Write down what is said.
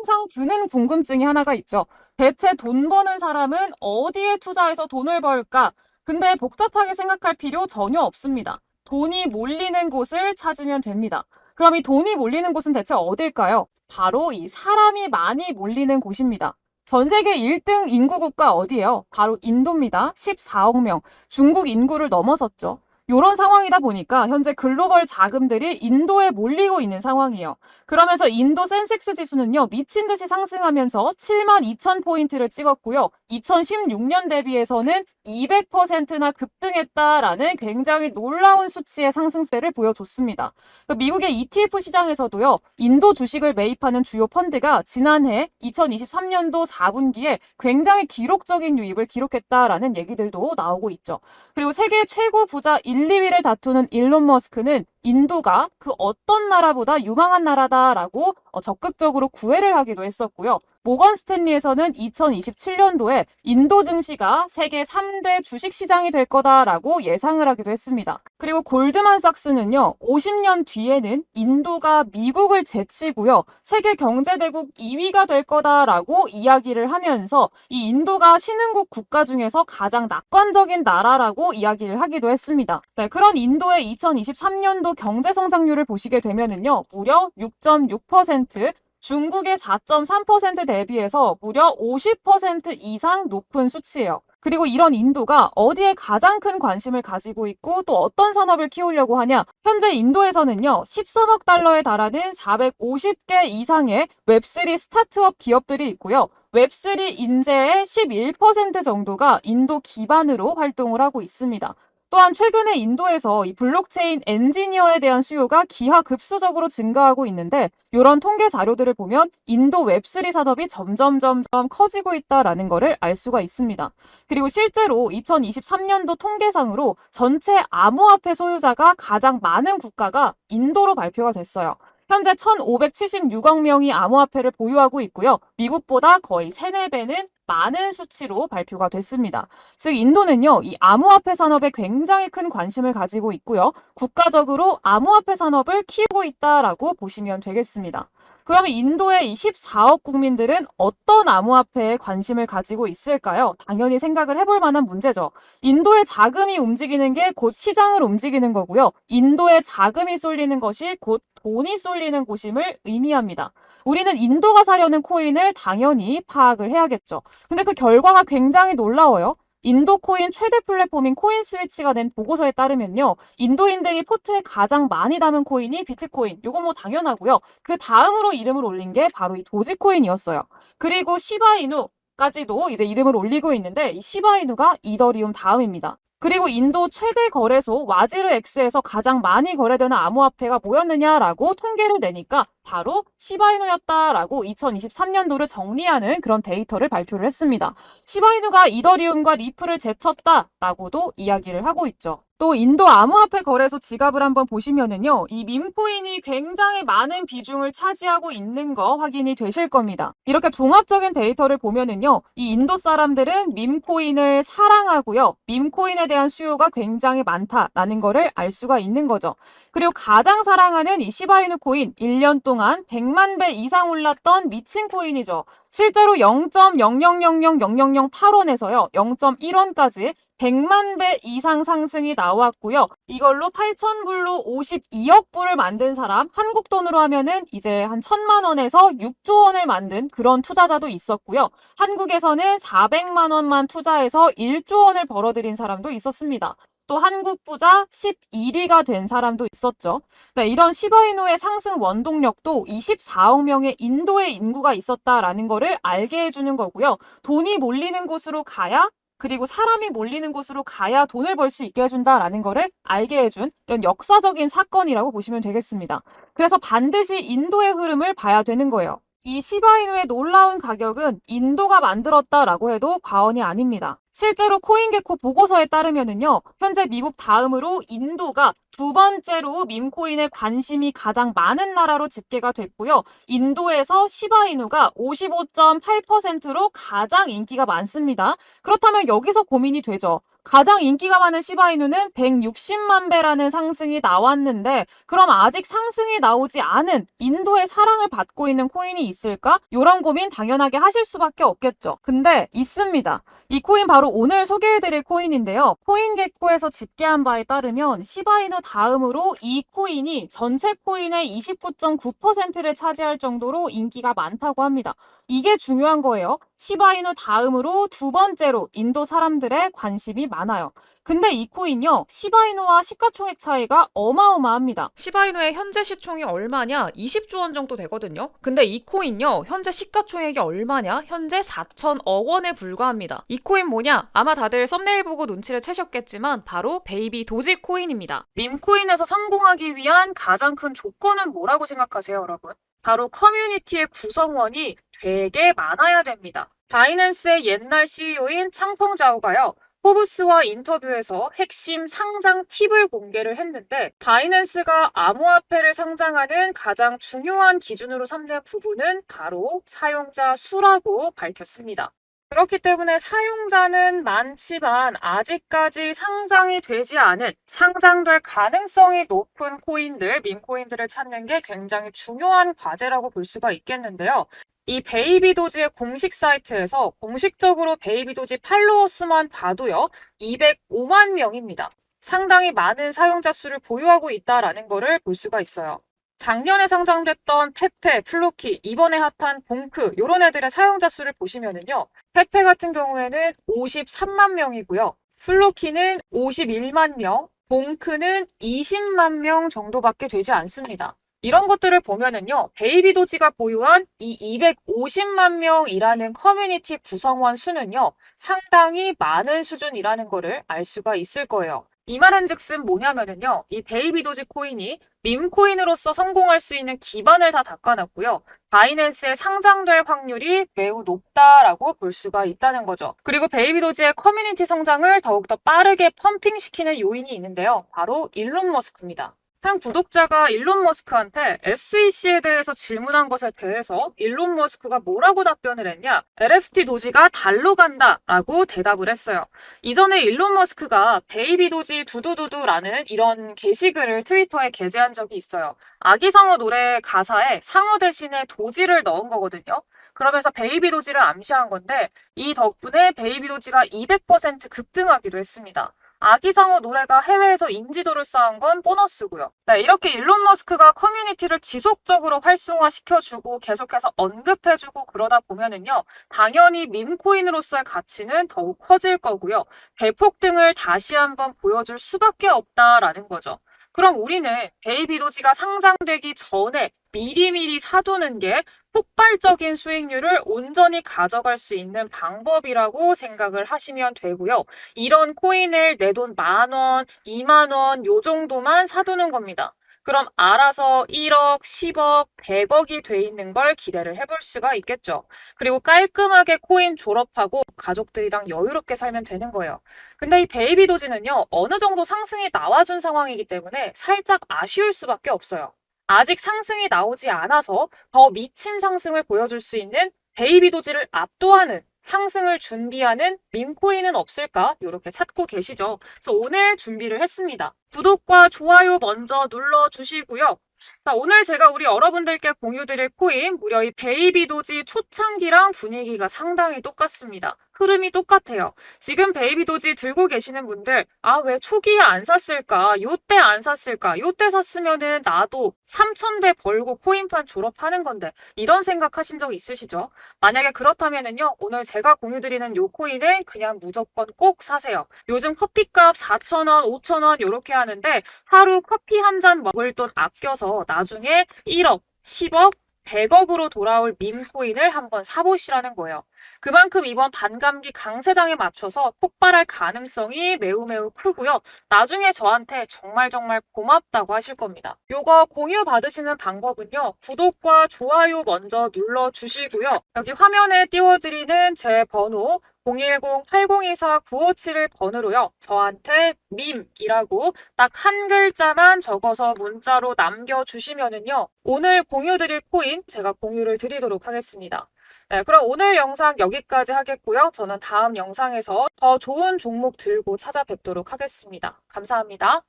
항상 드는 궁금증이 하나가 있죠. 대체 돈 버는 사람은 어디에 투자해서 돈을 벌까? 근데 복잡하게 생각할 필요 전혀 없습니다. 돈이 몰리는 곳을 찾으면 됩니다. 그럼 이 돈이 몰리는 곳은 대체 어딜까요? 바로 이 사람이 많이 몰리는 곳입니다. 전 세계 1등 인구 국가 어디예요? 바로 인도입니다. 14억 명. 중국 인구를 넘어섰죠. 이런 상황이다 보니까 현재 글로벌 자금들이 인도에 몰리고 있는 상황이에요. 그러면서 인도 센섹스 지수는요, 미친 듯이 상승하면서 7만 2천 포인트를 찍었고요. 2016년 대비해서는 200%나 급등했다라는 굉장히 놀라운 수치의 상승세를 보여줬습니다. 미국의 ETF 시장에서도요, 인도 주식을 매입하는 주요 펀드가 지난해 2023년도 4분기에 굉장히 기록적인 유입을 기록했다라는 얘기들도 나오고 있죠. 그리고 세계 최고 부자 1, 2위를 다투는 일론 머스크는 인도가 그 어떤 나라보다 유망한 나라다라고 적극적으로 구애를 하기도 했었고요. 모건 스탠리에서는 2027년도에 인도 증시가 세계 3대 주식시장이 될 거다라고 예상을 하기도 했습니다. 그리고 골드만삭스는요, 50년 뒤에는 인도가 미국을 제치고요, 세계 경제대국 2위가 될 거다라고 이야기를 하면서 이 인도가 신흥국 국가 중에서 가장 낙관적인 나라라고 이야기를 하기도 했습니다. 네, 그런 인도의 2023년도 경제 성장률을 보시게 되면은요, 무려 6.6%, 중국의 4.3% 대비해서 무려 50% 이상 높은 수치예요. 그리고 이런 인도가 어디에 가장 큰 관심을 가지고 있고 또 어떤 산업을 키우려고 하냐? 현재 인도에서는요, 13억 달러에 달하는 450개 이상의 웹3 스타트업 기업들이 있고요. 웹3 인재의 11% 정도가 인도 기반으로 활동을 하고 있습니다. 또한 최근에 인도에서 이 블록체인 엔지니어에 대한 수요가 기하급수적으로 증가하고 있는데, 이런 통계 자료들을 보면 인도 웹3 산업이 점점 커지고 있다라는 것을 알 수가 있습니다. 그리고 실제로 2023년도 통계상으로 전체 암호화폐 소유자가 가장 많은 국가가 인도로 발표가 됐어요. 현재 1,576억 명이 암호화폐를 보유하고 있고요. 미국보다 거의 3, 4배는 많은 수치로 발표가 됐습니다. 즉 인도는요, 이 암호화폐 산업에 굉장히 큰 관심을 가지고 있고요. 국가적으로 암호화폐 산업을 키우고 있다라고 보시면 되겠습니다. 그러면 인도의 이 14억 국민들은 어떤 암호화폐에 관심을 가지고 있을까요? 당연히 생각을 해볼 만한 문제죠. 인도의 자금이 움직이는 게 곧 시장을 움직이는 거고요. 인도의 자금이 쏠리는 것이 곧 돈이 쏠리는 곳임을 의미합니다. 우리는 인도가 사려는 코인을 당연히 파악을 해야겠죠. 근데 그 결과가 굉장히 놀라워요. 인도 코인 최대 플랫폼인 코인스위치가 낸 보고서에 따르면요, 인도인들이 포트에 가장 많이 담은 코인이 비트코인, 요거 뭐 당연하고요. 그 다음으로 이름을 올린 게 바로 이 도지코인이었어요. 그리고 시바이누까지도 이제 이름을 올리고 있는데, 이 시바이누가 이더리움 다음입니다. 그리고 인도 최대 거래소 와지르엑스에서 가장 많이 거래되는 암호화폐가 뭐였느냐라고 통계를 내니까 바로 시바이누였다라고 2023년도를 정리하는 그런 데이터를 발표를 했습니다. 시바이누가 이더리움과 리플을 제쳤다라고도 이야기를 하고 있죠. 또 인도 암호화폐 거래소 지갑을 한번 보시면은요, 이 밈코인이 굉장히 많은 비중을 차지하고 있는 거 확인이 되실 겁니다. 이렇게 종합적인 데이터를 보면은요, 이 인도 사람들은 밈코인을 사랑하고요, 밈코인에 대한 수요가 굉장히 많다라는 거를 알 수가 있는 거죠. 그리고 가장 사랑하는 이 시바이누 코인, 1년 동안 100만 배 이상 올랐던 미친 코인이죠. 실제로 0.0000008원에서요, 0.1원까지 100만 배 이상 상승이 나왔고요. 이걸로 8,000불로 52억 불을 만든 사람, 한국 돈으로 하면은 이제 한 1,000만 원에서 6조 원을 만든 그런 투자자도 있었고요. 한국에서는 400만 원만 투자해서 1조 원을 벌어들인 사람도 있었습니다. 또 한국 부자 11위가 된 사람도 있었죠. 네, 이런 시바이누의 상승 원동력도 24억 명의 인도의 인구가 있었다라는 거를 알게 해주는 거고요. 돈이 몰리는 곳으로 가야, 그리고 사람이 몰리는 곳으로 가야 돈을 벌 수 있게 해준다라는 거를 알게 해준 이런 역사적인 사건이라고 보시면 되겠습니다. 그래서 반드시 인도의 흐름을 봐야 되는 거예요. 이 시바이누의 놀라운 가격은 인도가 만들었다라고 해도 과언이 아닙니다. 실제로 코인게코 보고서에 따르면은요, 현재 미국 다음으로 인도가 두 번째로 밈코인에 관심이 가장 많은 나라로 집계가 됐고요. 인도에서 시바이누가 55.8%로 가장 인기가 많습니다. 그렇다면 여기서 고민이 되죠. 가장 인기가 많은 시바이누는 160만 배라는 상승이 나왔는데 그럼 아직 상승이 나오지 않은 인도의 사랑을 받고 있는 코인이 있을까? 이런 고민 당연하게 하실 수밖에 없겠죠. 근데 있습니다. 이 코인 바로 오늘 소개해드릴 코인인데요. 코인게코에서 집계한 바에 따르면 시바이누 다음으로 이 코인이 전체 코인의 29.9%를 차지할 정도로 인기가 많다고 합니다. 이게 중요한 거예요. 시바이누 다음으로 두 번째로 인도 사람들의 관심이 많아요. 근데 이 코인요, 시바이누와 시가총액 차이가 어마어마합니다. 시바이누의 현재 시총이 얼마냐? 20조 원 정도 되거든요. 근데 이 코인요, 현재 시가총액이 얼마냐? 현재 4천억 원에 불과합니다. 이 코인 뭐냐? 아마 다들 썸네일 보고 눈치를 채셨겠지만 바로 베이비 도지 코인입니다. 밈코인에서 성공하기 위한 가장 큰 조건은 뭐라고 생각하세요, 여러분? 바로 커뮤니티의 구성원이 되게 많아야 됩니다. 바이낸스의 옛날 CEO인 창펑자오가요. 포브스와 인터뷰에서 핵심 상장 팁을 공개를 했는데 바이낸스가 암호화폐를 상장하는 가장 중요한 기준으로 삼는 부분은 바로 사용자 수라고 밝혔습니다. 그렇기 때문에 사용자는 많지만 아직까지 상장이 되지 않은 상장될 가능성이 높은 코인들, 밈코인들을 찾는 게 굉장히 중요한 과제라고 볼 수가 있겠는데요. 이 베이비도지의 공식 사이트에서 공식적으로 베이비도지 팔로워 수만 봐도요, 205만 명입니다. 상당히 많은 사용자 수를 보유하고 있다라는 거를 볼 수가 있어요. 작년에 상장됐던 페페, 플로키, 이번에 핫한 봉크 이런 애들의 사용자 수를 보시면은요. 페페 같은 경우에는 53만 명이고요. 플로키는 51만 명, 봉크는 20만 명 정도밖에 되지 않습니다. 이런 것들을 보면은요. 베이비도지가 보유한 이 250만 명이라는 커뮤니티 구성원 수는요. 상당히 많은 수준이라는 거를 알 수가 있을 거예요. 이 말은즉슨 뭐냐면은요. 이 베이비도지 코인이 밈코인으로서 성공할 수 있는 기반을 다 닦아놨고요. 바이낸스에 상장될 확률이 매우 높다라고 볼 수가 있다는 거죠. 그리고 베이비도지의 커뮤니티 성장을 더욱더 빠르게 펌핑시키는 요인이 있는데요. 바로 일론 머스크입니다. 한 구독자가 일론 머스크한테 SEC에 대해서 질문한 것에 대해서 일론 머스크가 뭐라고 답변을 했냐? LFT 도지가 달로 간다 라고 대답을 했어요. 이전에 일론 머스크가 베이비 도지 두두두두라는 이런 게시글을 트위터에 게재한 적이 있어요. 아기상어 노래 가사에 상어 대신에 도지를 넣은 거거든요. 그러면서 베이비 도지를 암시한 건데 이 덕분에 베이비 도지가 200% 급등하기도 했습니다. 아기상어 노래가 해외에서 인지도를 쌓은 건 보너스고요. 네, 이렇게 일론 머스크가 커뮤니티를 지속적으로 활성화시켜주고 계속해서 언급해주고 그러다 보면은요. 당연히 밈코인으로서의 가치는 더욱 커질 거고요. 대폭등을 다시 한번 보여줄 수밖에 없다라는 거죠. 그럼 우리는 베이비도지가 상장되기 전에 미리미리 사두는 게 폭발적인 수익률을 온전히 가져갈 수 있는 방법이라고 생각을 하시면 되고요. 이런 코인을 내 돈 10,000원, 20,000원 요 정도만 사두는 겁니다. 그럼 알아서 1억, 10억, 100억이 돼 있는 걸 기대를 해볼 수가 있겠죠. 그리고 깔끔하게 코인 졸업하고 가족들이랑 여유롭게 살면 되는 거예요. 근데 이 베이비도지는요, 어느 정도 상승이 나와준 상황이기 때문에 살짝 아쉬울 수밖에 없어요. 아직 상승이 나오지 않아서 더 미친 상승을 보여줄 수 있는 베이비도지를 압도하는 상승을 준비하는 밈코인은 없을까? 이렇게 찾고 계시죠. 그래서 오늘 준비를 했습니다. 구독과 좋아요 먼저 눌러주시고요. 자, 오늘 제가 우리 여러분들께 공유드릴 코인 무려 이 베이비도지 초창기랑 분위기가 상당히 똑같습니다. 흐름이 똑같아요. 지금 베이비도지 들고 계시는 분들 왜 초기에 안 샀을까? 요때 안 샀을까? 요때 샀으면은 나도 3,000배 벌고 코인판 졸업하는 건데 이런 생각하신 적 있으시죠? 만약에 그렇다면은요. 오늘 제가 공유드리는 요 코인은 그냥 무조건 꼭 사세요. 요즘 커피값 4,000원, 5,000원 이렇게 하는데 하루 커피 한 잔 먹을 돈 아껴서 나중에 1억, 10억, 100억으로 돌아올 밈코인을 한번 사보시라는 거예요. 그만큼 이번 반감기 강세장에 맞춰서 폭발할 가능성이 매우 크고요. 나중에 저한테 정말 고맙다고 하실 겁니다. 요거 공유 받으시는 방법은요. 구독과 좋아요 먼저 눌러주시고요. 여기 화면에 띄워드리는 제 번호 010-8024-9571 번호로요. 저한테 밈이라고 딱 한 글자만 적어서 문자로 남겨주시면은요. 오늘 공유드릴 코인 제가 공유를 드리도록 하겠습니다. 네, 그럼 오늘 영상 여기까지 하겠고요. 저는 다음 영상에서 더 좋은 종목 들고 찾아뵙도록 하겠습니다. 감사합니다.